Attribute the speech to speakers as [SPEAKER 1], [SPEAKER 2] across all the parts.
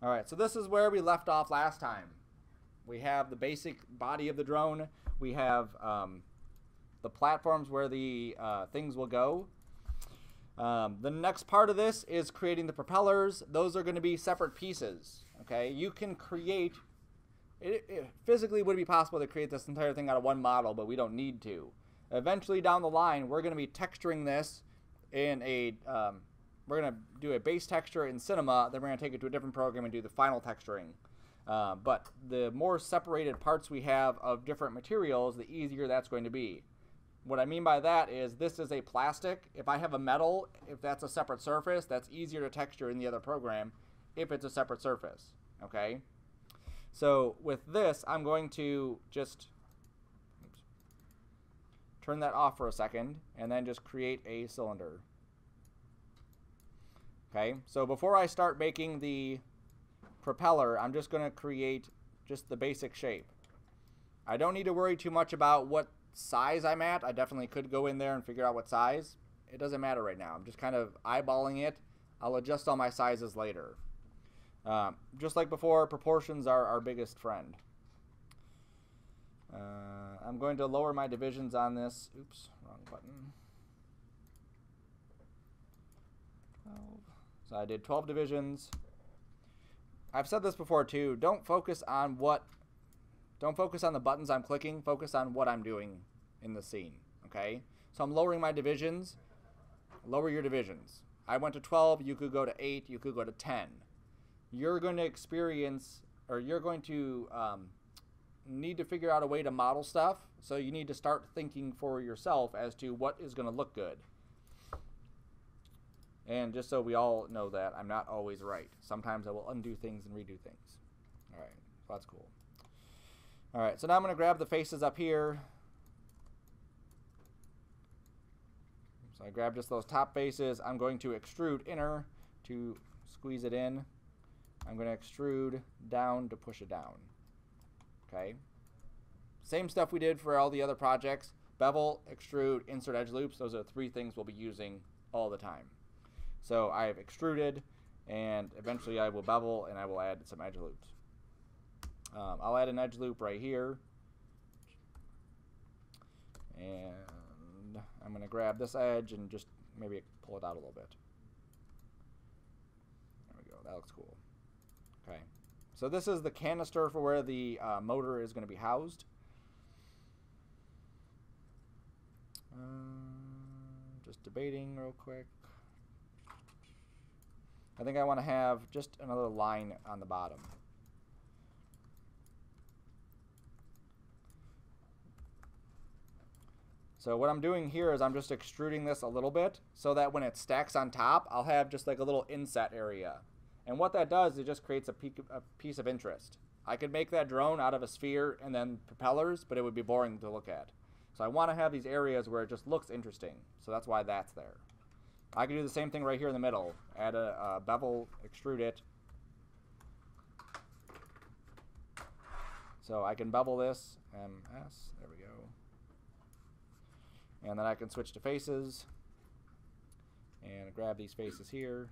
[SPEAKER 1] All right, so this is where we left off last time. We have the basic body of the drone. We have the platforms where the things will go. The next part of this is creating the propellers. Those are going to be separate pieces. Okay, you can create. It physically would be possible to create this entire thing out of one model, but we don't need to. Eventually, down the line, we're going to be texturing this in a. We're going to do a base texture in Cinema. Then we're going to take it to a different program and do the final texturing. But the more separated parts we have of different materials, the easier that's going to be. What I mean by that is this is a plastic. If I have a metal, if that's a separate surface, that's easier to texture in the other program if it's a separate surface. Okay? So with this, I'm going to just turn that off for a second and then just create a cylinder. Okay? So before I start making the propeller, I'm just going to create just the basic shape. I don't need to worry too much about what size I'm at. I definitely could go in there and figure out what size. It doesn't matter right now. I'm just kind of eyeballing it. I'll adjust all my sizes later. Just like before, proportions are our biggest friend. I'm going to lower my divisions on this. Oops, wrong button. 12. So I did 12 divisions. I've said this before too. Don't focus on the buttons I'm clicking. Focus on what I'm doing in the scene. Okay? So I'm lowering my divisions. Lower your divisions. I went to 12. You could go to 8. You could go to 10. You're going to experience, or you're going to need to figure out a way to model stuff. So you need to start thinking for yourself as to what is going to look good. And just so we all know that, I'm not always right. Sometimes I will undo things and redo things. All right, so that's cool. All right, so now I'm going to grab the faces up here. So I grab just those top faces. I'm going to extrude inner to squeeze it in. I'm going to extrude down to push it down. Okay. Same stuff we did for all the other projects. Bevel, extrude, insert edge loops. Those are the three things we'll be using all the time. So I have extruded, and eventually I will bevel, and I will add some edge loops. I'll add an edge loop right here. And I'm going to grab this edge and just maybe pull it out a little bit. There we go. That looks cool. Okay. So this is the canister for where the motor is going to be housed. Just debating real quick. I think I want to have just another line on the bottom. So what I'm doing here is I'm just extruding this a little bit so that when it stacks on top, I'll have just like a little inset area. And what that does, it just creates a piece of interest. I could make that drone out of a sphere and then propellers, but it would be boring to look at. So I want to have these areas where it just looks interesting. So that's why that's there. I can do the same thing right here in the middle. Add a bevel, extrude it. So I can bevel this, MS, there we go. And then I can switch to faces and grab these faces here.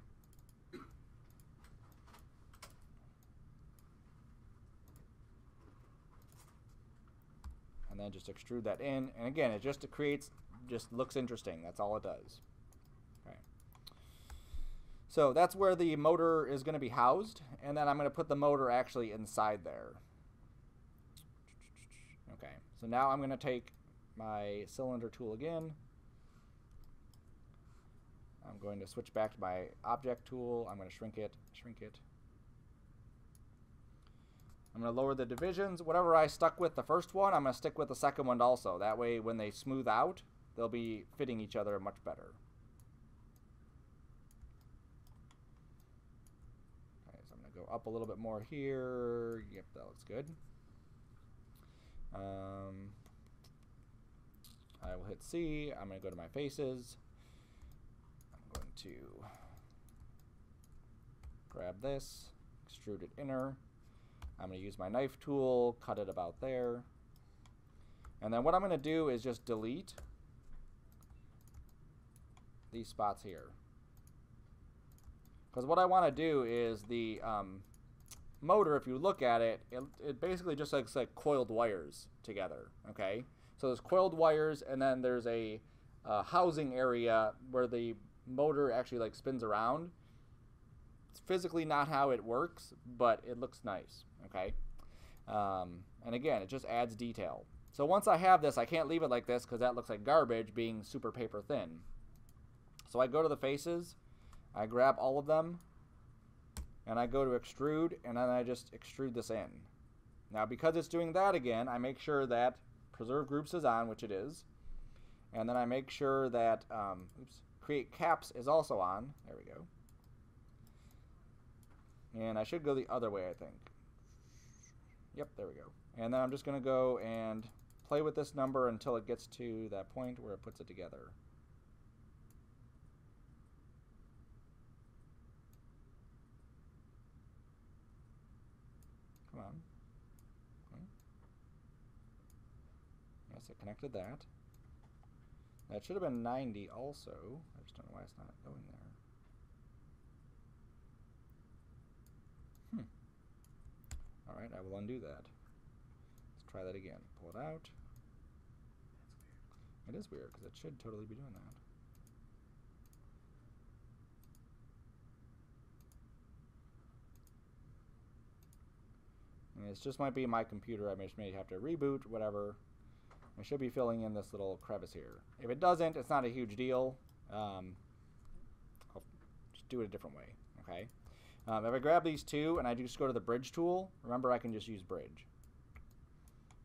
[SPEAKER 1] And then just extrude that in. And again, it just looks interesting. That's all it does. Okay. So that's where the motor is going to be housed. And then I'm going to put the motor actually inside there. Okay. So now I'm going to take my cylinder tool again. I'm going to switch back to my object tool. I'm going to shrink it. I'm going to lower the divisions. Whatever I stuck with the first one, I'm going to stick with the second one also. That way, when they smooth out, they'll be fitting each other much better. Okay, so I'm going to go up a little bit more here. Yep, that looks good. I will hit C. I'm going to go to my faces. I'm going to grab this, extrude it inner. I'm going to use my knife tool, cut it about there. And then what I'm going to do is just delete these spots here. Because what I want to do is the motor, if you look at it, it basically just looks like coiled wires together, okay? So there's coiled wires, and then there's a housing area where the motor actually like spins around. It's physically not how it works, but it looks nice, okay? And again, it just adds detail. So once I have this, I can't leave it like this because that looks like garbage being super paper thin. So I go to the faces, I grab all of them, and I go to extrude, and then I just extrude this in. Now because it's doing that again, I make sure that preserve groups is on, which it is, and then I make sure that create caps is also on. There we go. And I should go the other way, I think. Yep, there we go. And then I'm just going to go and play with this number until it gets to that point where it puts it together. Come on. Okay. Yes, it connected that. That should have been 90 also. I just don't know why it's not going there. Alright, I will undo that. Let's try that again. Pull it out. It is weird because it should totally be doing that. And it just might be my computer. I may have to reboot, whatever. I should be filling in this little crevice here. If it doesn't, it's not a huge deal. I'll just do it a different way, okay? If I grab these two and I just go to the bridge tool, remember I can just use bridge.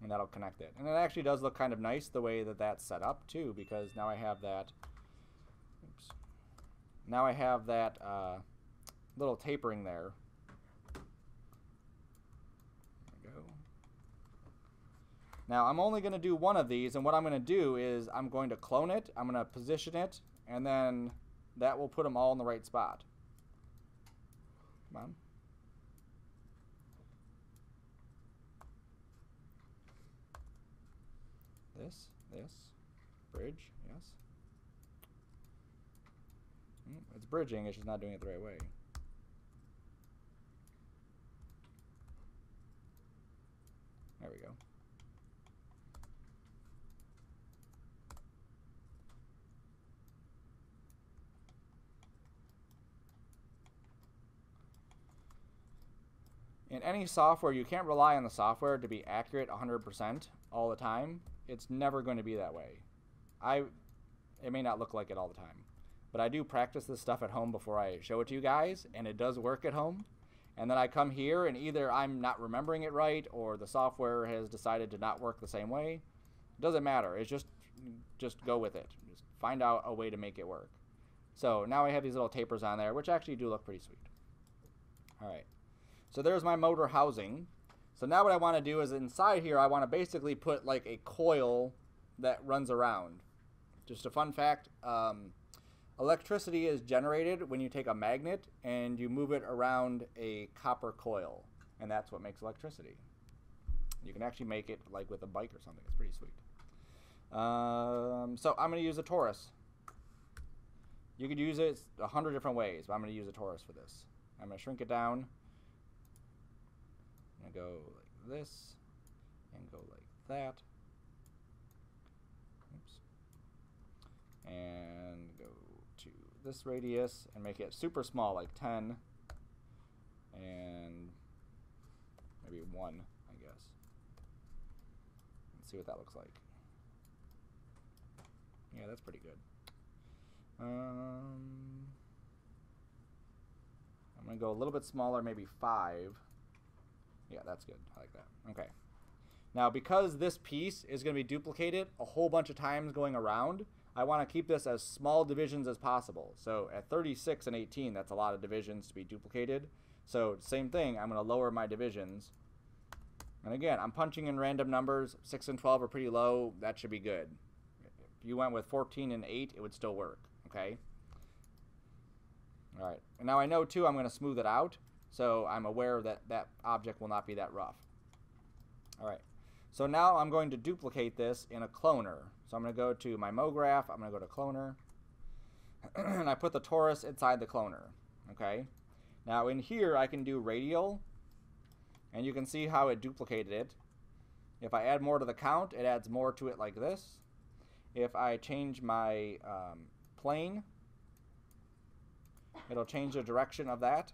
[SPEAKER 1] And that'll connect it. And it actually does look kind of nice the way that that's set up too, because now I have that, oops, now I have that little tapering there. There we go. Now I'm only going to do one of these, and what I'm going to do is I'm going to clone it, I'm going to position it, and then that will put them all in the right spot. Come on. This, bridge, yes. It's bridging, it's just not doing it the right way. There we go. In any software, you can't rely on the software to be accurate 100% all the time. It's never going to be that way. It may not look like it all the time, but I do practice this stuff at home before I show it to you guys, and it does work at home. And then I come here, and either I'm not remembering it right, or the software has decided to not work the same way. It doesn't matter. It's just go with it. Just find out a way to make it work. So now I have these little tapers on there, which actually do look pretty sweet. All right. So there's my motor housing. So now what I want to do is inside here, I want to basically put like a coil that runs around. Just a fun fact, electricity is generated when you take a magnet and you move it around a copper coil. And that's what makes electricity. You can actually make it like with a bike or something. It's pretty sweet. So I'm going to use a torus. You could use it 100 different ways, but I'm going to use a torus for this. I'm going to shrink it down. I'm going to go like this and go like that. Oops. And go to this radius and make it super small, like 10 and maybe 1, I guess. Let's see what that looks like. Yeah, that's pretty good. I'm going to go a little bit smaller, maybe 5. Yeah, that's good. I like that. Okay. Now, because this piece is going to be duplicated a whole bunch of times going around, I want to keep this as small divisions as possible. So at 36 and 18, that's a lot of divisions to be duplicated. So same thing, I'm going to lower my divisions. And again, I'm punching in random numbers. 6 and 12 are pretty low. That should be good. If you went with 14 and 8, it would still work. Okay? All right. And now I know, too, I'm going to smooth it out. So I'm aware that that object will not be that rough. All right. So now I'm going to duplicate this in a cloner. So I'm going to go to my MoGraph. I'm going to go to cloner. And I put the torus inside the cloner. Okay. Now in here I can do radial. And you can see how it duplicated it. If I add more to the count, it adds more to it like this. If I change my plane, it'll change the direction of that.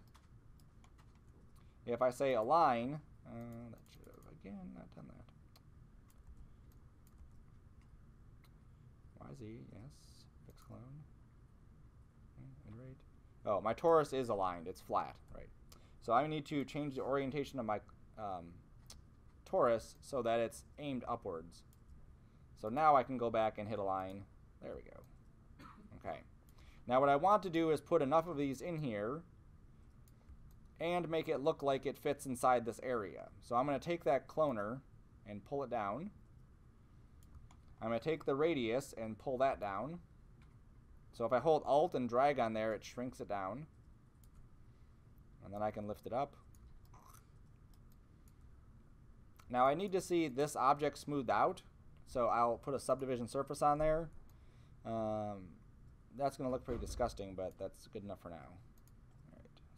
[SPEAKER 1] If I say align, that should have, again, not done that. YZ, yes, fix clone. Iterate. Oh, my torus is aligned. It's flat, right? So I need to change the orientation of my torus so that it's aimed upwards. So now I can go back and hit align. There we go. Okay. Now what I want to do is put enough of these in here and make it look like it fits inside this area. So I'm going to take that cloner and pull it down. I'm going to take the radius and pull that down. So if I hold Alt and drag on there, it shrinks it down. And then I can lift it up. Now I need to see this object smoothed out. So I'll put a subdivision surface on there. That's going to look pretty disgusting, but that's good enough for now.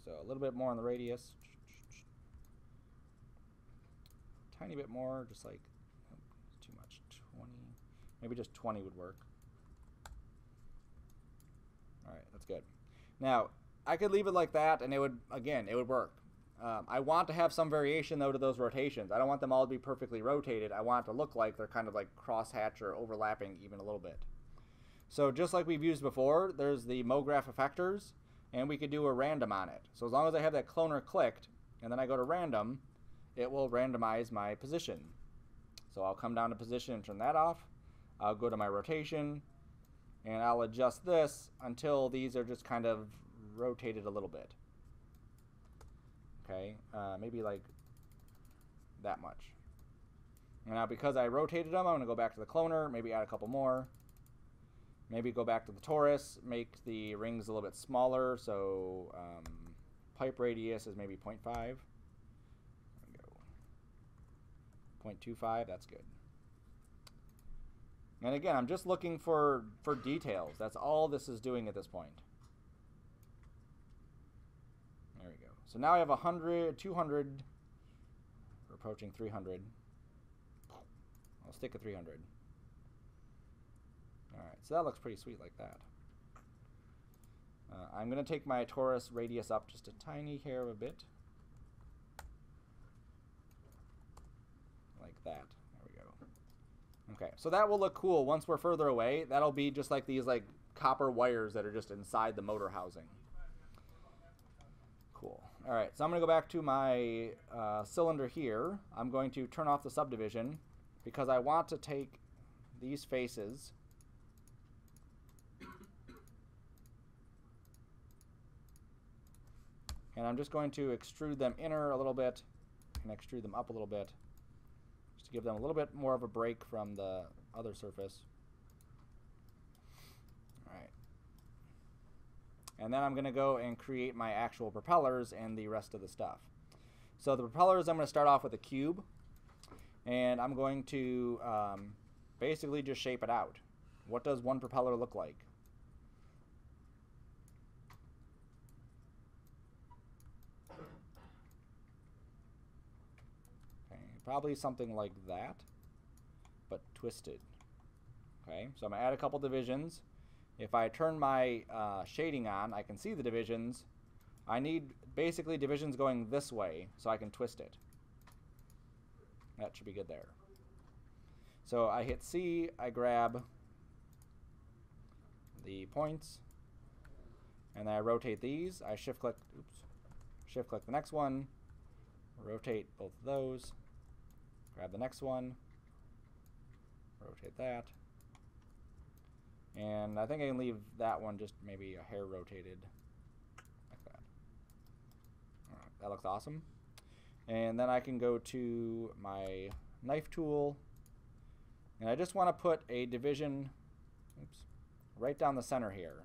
[SPEAKER 1] So a little bit more on the radius. Tiny bit more, just like, too much, 20. Maybe just 20 would work. All right, that's good. Now, I could leave it like that, and it would, again, it would work. I want to have some variation, though, to those rotations. I don't want them all to be perfectly rotated. I want it to look like they're kind of like crosshatch or overlapping even a little bit. So just like we've used before, there's the MoGraph effectors, and we could do a random on it. So as long as I have that cloner clicked, and then I go to random, it will randomize my position. So I'll come down to position and turn that off. I'll go to my rotation, and I'll adjust this until these are just kind of rotated a little bit. Okay, maybe like that much. And now because I rotated them, I'm going to go back to the cloner, maybe add a couple more. Maybe go back to the torus, make the rings a little bit smaller, so pipe radius is maybe 0.5. There we go. 0.25, that's good. And again, I'm just looking for details. That's all this is doing at this point. There we go. So now I have 100, 200, we're approaching 300. I'll stick at 300. Alright, so that looks pretty sweet like that. I'm going to take my torus radius up just a tiny hair of a bit. Like that. There we go. Okay, so that will look cool once we're further away. That'll be just like these like copper wires that are just inside the motor housing. Cool. Alright, so I'm going to go back to my cylinder here. I'm going to turn off the subdivision because I want to take these faces and I'm just going to extrude them inner a little bit and extrude them up a little bit just to give them a little bit more of a break from the other surface. Alright. And then I'm going to go and create my actual propellers and the rest of the stuff. So the propellers, I'm going to start off with a cube, and I'm going to basically just shape it out. What does one propeller look like? Probably something like that, but twisted. Okay, so I'm going to add a couple divisions. If I turn my shading on, I can see the divisions. I need basically divisions going this way so I can twist it. That should be good there. So I hit C, I grab the points, and then I rotate these. I shift click the next one, rotate both of those. Grab the next one, rotate that, and I think I can leave that one just maybe a hair rotated like that. Alright, that looks awesome. And then I can go to my knife tool, and I just want to put a division right down the center here.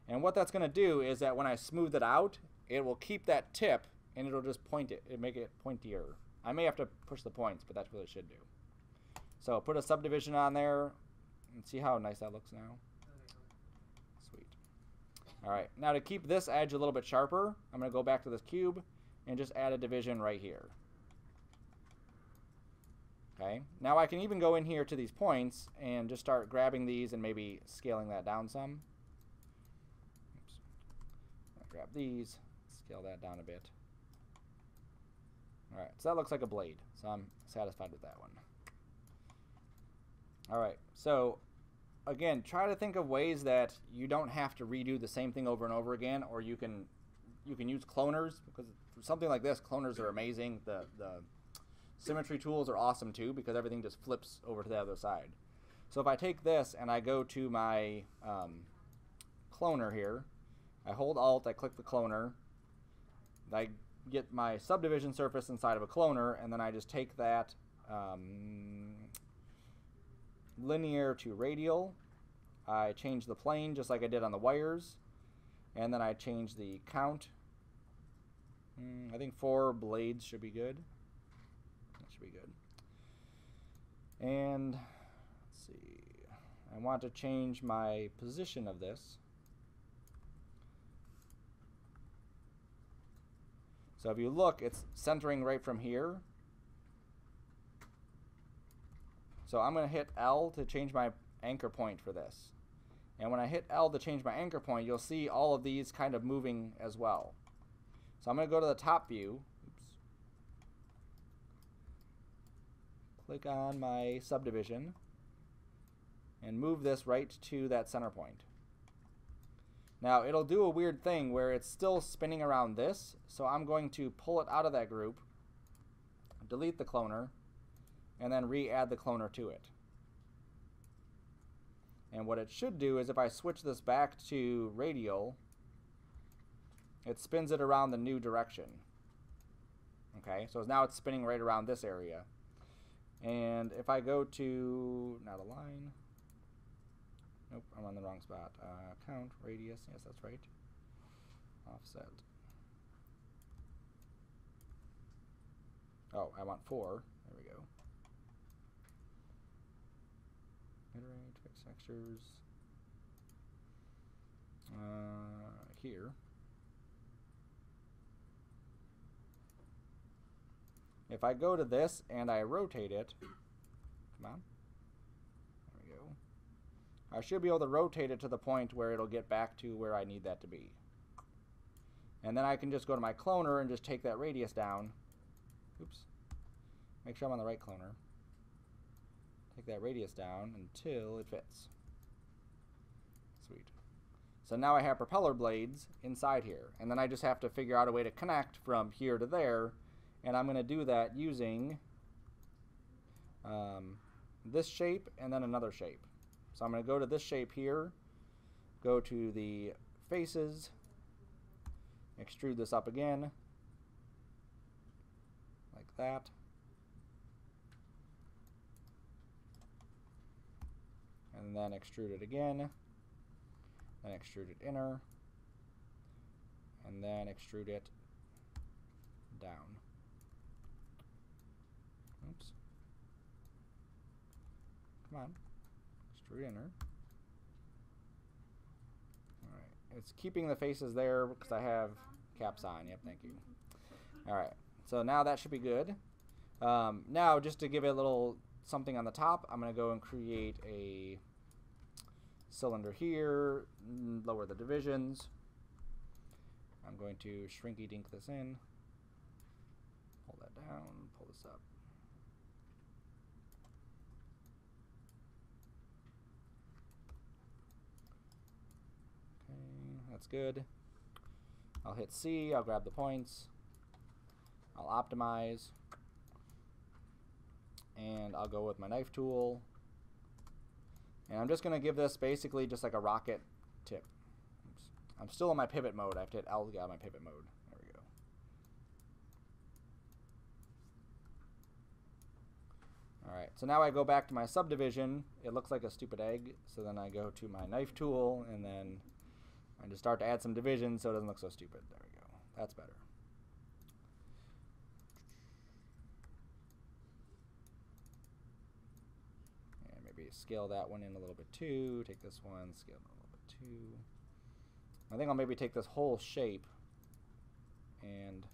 [SPEAKER 1] And what that's going to do is that when I smooth it out, it will keep that tip and it'll just point it and make it pointier. I may have to push the points, but that's what it should do. So put a subdivision on there and see how nice that looks now. Sweet. All right, now to keep this edge a little bit sharper, I'm going to go back to this cube and just add a division right here. Okay, now I can even go in here to these points and just start grabbing these and maybe scaling that down some. Oops. I'll grab these, scale that down a bit. Alright, so that looks like a blade, so I'm satisfied with that one. Alright, so again, try to think of ways that you don't have to redo the same thing over and over again, or you can use cloners, because for something like this, cloners are amazing. The symmetry tools are awesome too, because everything just flips over to the other side. So if I take this and I go to my cloner here, I hold Alt, I click the cloner, I get my subdivision surface inside of a cloner, and then I just take that linear to radial. I change the plane just like I did on the wires, and then I change the count. I think 4 blades should be good. That should be good. And let's see, I want to change my position of this. So if you look, it's centering right from here. So I'm going to hit L to change my anchor point for this. And when I hit L to change my anchor point, you'll see all of these kind of moving as well. So I'm going to go to the top view. Oops. Click on my subdivision and move this right to that center point. Now it'll do a weird thing where it's still spinning around this, so I'm going to pull it out of that group, delete the cloner, and then re-add the cloner to it. And what it should do is if I switch this back to radial, it spins it around the new direction. Okay, so now it's spinning right around this area. And if I go to, not align, nope, I'm on the wrong spot. Count, radius, yes, that's right. Offset. Oh, I want 4. There we go. Iterate, fix textures. Here. If I go to this and I rotate it, come on. There we go. I should be able to rotate it to the point where it'll get back to where I need that to be. And then I can just go to my cloner and just take that radius down. Oops. Make sure I'm on the right cloner. Take that radius down until it fits. Sweet. So now I have propeller blades inside here. And then I just have to figure out a way to connect from here to there. And I'm going to do that using this shape and then another shape. So I'm going to go to this shape here, go to the faces, extrude this up again, like that. And then extrude it again, then extrude it inner, and then extrude it down. Oops. Come on. Extrude inner. Alright. It's keeping the faces there because I have caps on. Yep, thank you. Alright. So now that should be good. Now, just to give it a little something on the top, I'm going to go and create a cylinder here, lower the divisions. I'm going to shrinky dink this in, pull that down, pull this up. Okay, that's good. I'll hit C, I'll grab the points, I'll optimize, and I'll go with my knife tool. And I'm just going to give this basically just like a rocket tip. Oops. I'm still in my pivot mode. I have to hit L to get out of my pivot mode. There we go. Alright, so now I go back to my subdivision. It looks like a stupid egg. So then I go to my knife tool, and then I just start to add some divisions so it doesn't look so stupid. There we go. That's better. Scale that one in a little bit too. Take this one, scale it a little bit too. I think I'll maybe take this whole shape and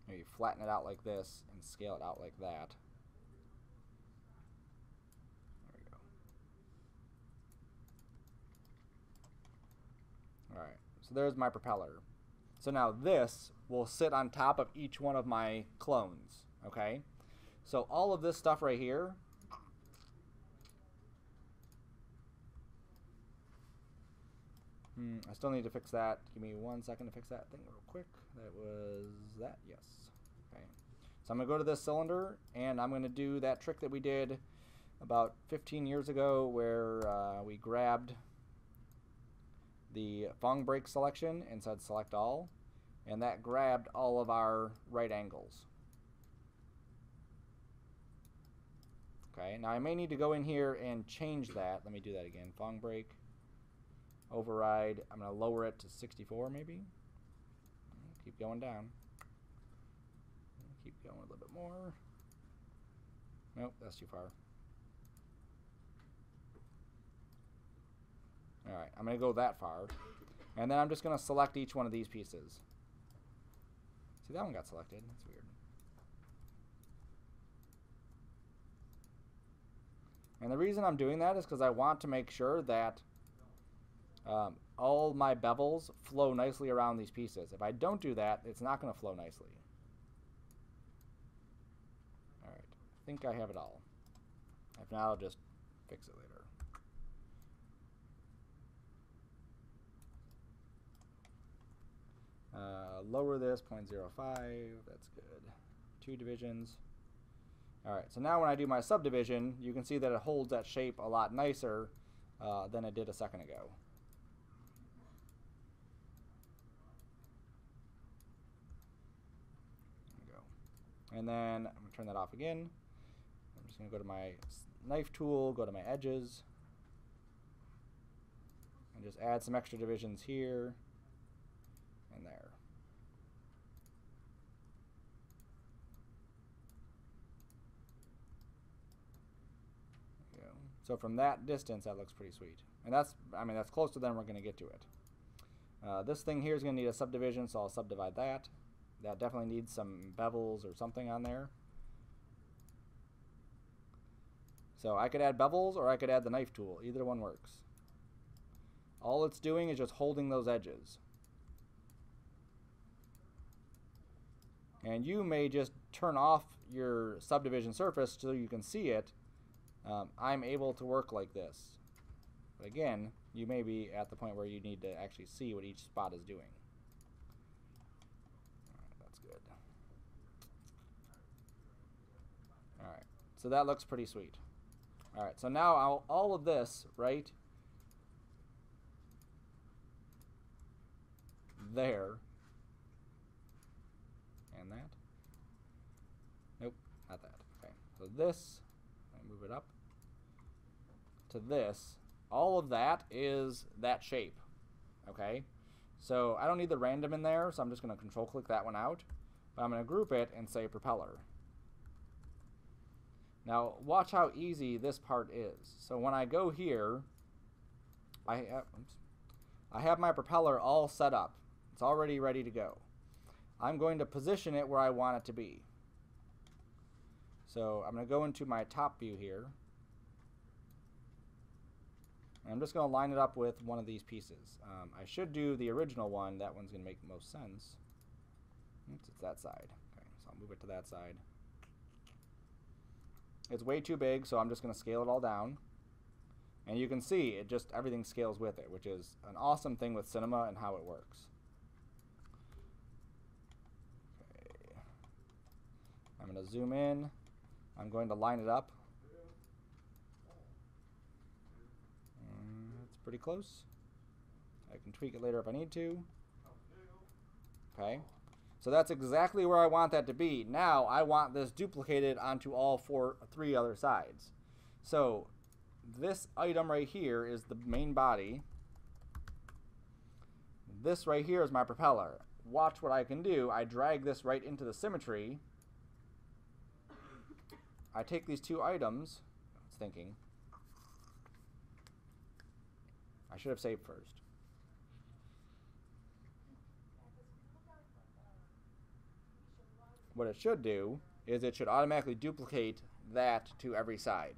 [SPEAKER 1] there maybe flatten it out like this and scale it out like that. There we go. Alright, so there's my propeller. So now this will sit on top of each one of my clones, okay? So all of this stuff right here, I still need to fix that. Give me 1 second to fix that thing real quick. That was that, yes. Okay. So I'm going to go to this cylinder, and I'm going to do that trick that we did about 15 years ago where we grabbed the Fong brake selection and said select all, and that grabbed all of our right angles. Okay, now I may need to go in here and change that. Let me do that again. Fong brake, override. I'm going to lower it to 64 maybe. Keep going down. Keep going a little bit more. Nope, that's too far. Alright, I'm going to go that far. And then I'm just going to select each one of these pieces. See, that one got selected. That's weird. And the reason I'm doing that is because I want to make sure that all my bevels flow nicely around these pieces. If I don't do that, it's not going to flow nicely. Alright, I think I have it all. If not, I'll just fix it later. Lower this 0.05, that's good. 2 divisions. Alright, so now when I do my subdivision, you can see that it holds that shape a lot nicer than it did a second ago. There we go. And then I'm going to turn that off again. I'm just going to go to my knife tool, go to my edges, and just add some extra divisions here and there. So from that distance, that looks pretty sweet. And that's, I mean, that's closer than we're going to get to it. This thing here is going to need a subdivision, so I'll subdivide that. That definitely needs some bevels or something on there. So I could add bevels or I could add the knife tool. Either one works. All it's doing is just holding those edges. And you may just turn off your subdivision surface so you can see it. I'm able to work like this. But again, you may be at the point where you need to actually see what each spot is doing. Alright, that's good. Alright, so that looks pretty sweet. Alright, so now all of this, right there, and that. Nope, not that. Okay, so this, move it up to this, all of that is that shape. Okay, so I don't need the random in there, so I'm just going to control click that one out, but I'm going to group it and say propeller. Now watch how easy this part is. So when I go here, I have my propeller all set up. It's already ready to go. I'm going to position it where I want it to be. So I'm going to go into my top view here. And I'm just going to line it up with one of these pieces. I should do the original one. That one's going to make the most sense. Oops, it's that side. Okay, so I'll move it to that side. It's way too big, so I'm just going to scale it all down. And you can see it just, everything scales with it, which is an awesome thing with cinema and how it works. Okay. I'm going to zoom in. I'm going to line it up. It's pretty close. I can tweak it later if I need to. Okay. So that's exactly where I want that to be. Now I want this duplicated onto all three other sides. So this item right here is the main body. This right here is my propeller. Watch what I can do. I drag this right into the symmetry. I take these two items. It's thinking. I should have saved first. what it should do is it should automatically duplicate that to every side.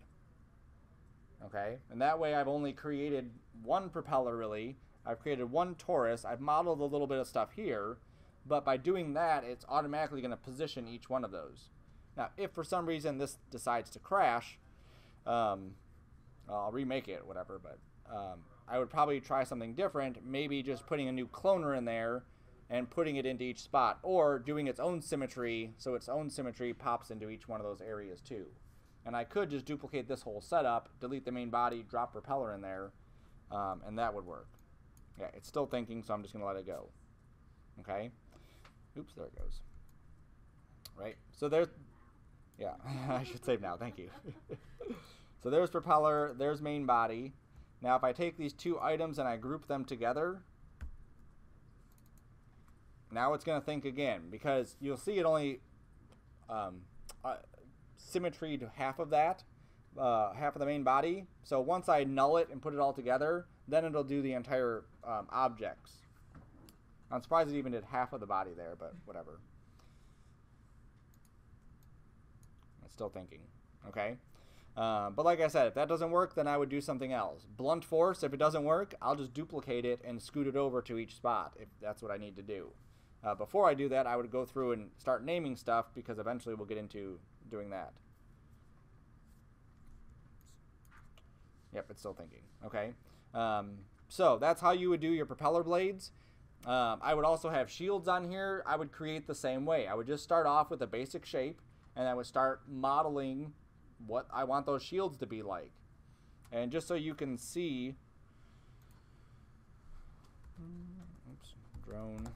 [SPEAKER 1] Okay, and that way I've only created one propeller really. I've created one torus. I've modeled a little bit of stuff here, but by doing that, it's automatically going to position each one of those. Now, if for some reason this decides to crash, I'll remake it, whatever, but I would probably try something different, maybe just putting a new cloner in there and putting it into each spot, or doing its own symmetry, so its own symmetry pops into each one of those areas too. And I could just duplicate this whole setup, delete the main body, drop propeller in there, and that would work. Yeah, it's still thinking, so I'm just going to let it go. Okay? Oops, there it goes. Right? So there's... Yeah, I should save now. Thank you. So there's propeller, there's main body. Now if I take these two items and I group them together, now it's going to think again, because you'll see it only symmetry to half of that, half of the main body. So once I null it and put it all together, then it'll do the entire objects. I'm surprised it even did half of the body there, but whatever. It's still thinking. Okay? But like I said, if that doesn't work, then I would do something else. Blunt force, if it doesn't work, I'll just duplicate it and scoot it over to each spot, if that's what I need to do. Before I do that, I would go through and start naming stuff, because eventually we'll get into doing that. Yep, it's still thinking. Okay. So that's how you would do your propeller blades. I would also have shields on here. I would create the same way. I would just start off with a basic shape, and I would start modeling what I want those shields to be like. And just so you can see, oops, drone.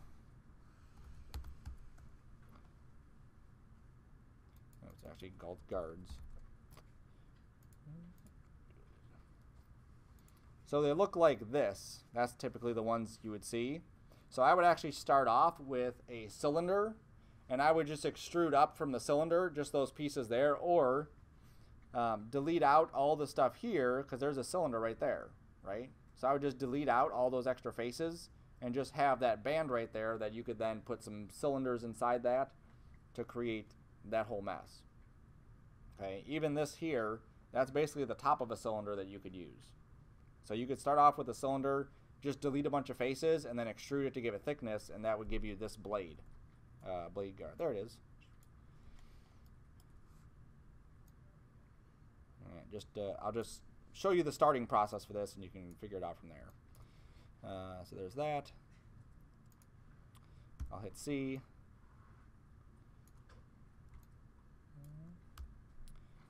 [SPEAKER 1] Oh, it's actually called guards. So they look like this. That's typically the ones you would see. So I would actually start off with a cylinder, and I would just extrude up from the cylinder, just those pieces there, or delete out all the stuff here, because there's a cylinder right there, right? So I would just delete out all those extra faces and just have that band right there that you could then put some cylinders inside that to create that whole mess. Okay, even this here, that's basically the top of a cylinder that you could use. So you could start off with a cylinder, just delete a bunch of faces, and then extrude it to give it thickness, and that would give you this blade. Blade guard. There it is. All right, I'll just show you the starting process for this, and you can figure it out from there. So there's that. I'll hit C.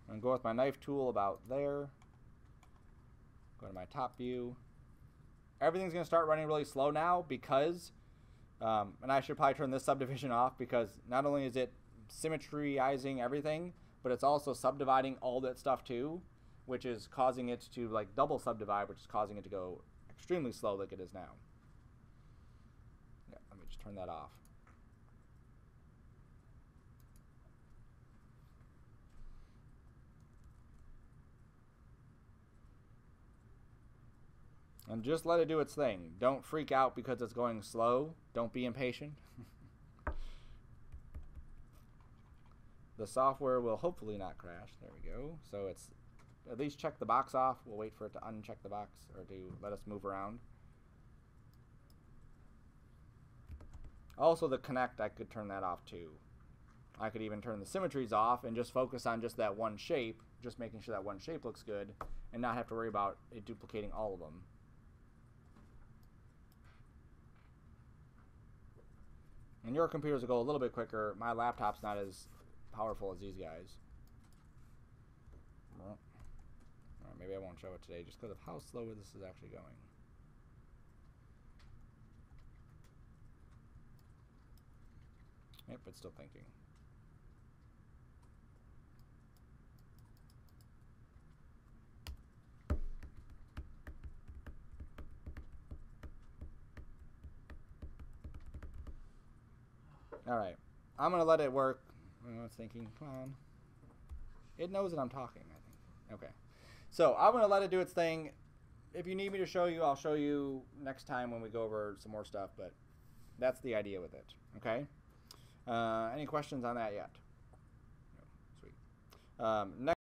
[SPEAKER 1] I'm going to go with my knife tool about there. Go to my top view. Everything's going to start running really slow now because, and I should probably turn this subdivision off, because not only is it symmetryizing everything, but it's also subdividing all that stuff too, which is causing it to like double subdivide, which is causing it to go extremely slow like it is now. Yeah, let me just turn that off. And just let it do its thing. Don't freak out because it's going slow. Don't be impatient. The software will hopefully not crash. There we go. So it's at least check the box off. We'll wait for it to uncheck the box or to let us move around. Also the connect, I could turn that off too. I could even turn the symmetries off and just focus on just that one shape, just making sure that one shape looks good, and not have to worry about it duplicating all of them. And your computers will go a little bit quicker. My laptop's not as powerful as these guys. Well, maybe I won't show it today just because of how slow this is actually going. Yep, it's still thinking. All right, I'm gonna let it work. It's thinking, come on. It knows that I'm talking, I think. Okay, so I'm gonna let it do its thing. If you need me to show you, I'll show you next time when we go over some more stuff, but that's the idea with it, okay? Any questions on that yet? No. Sweet. Next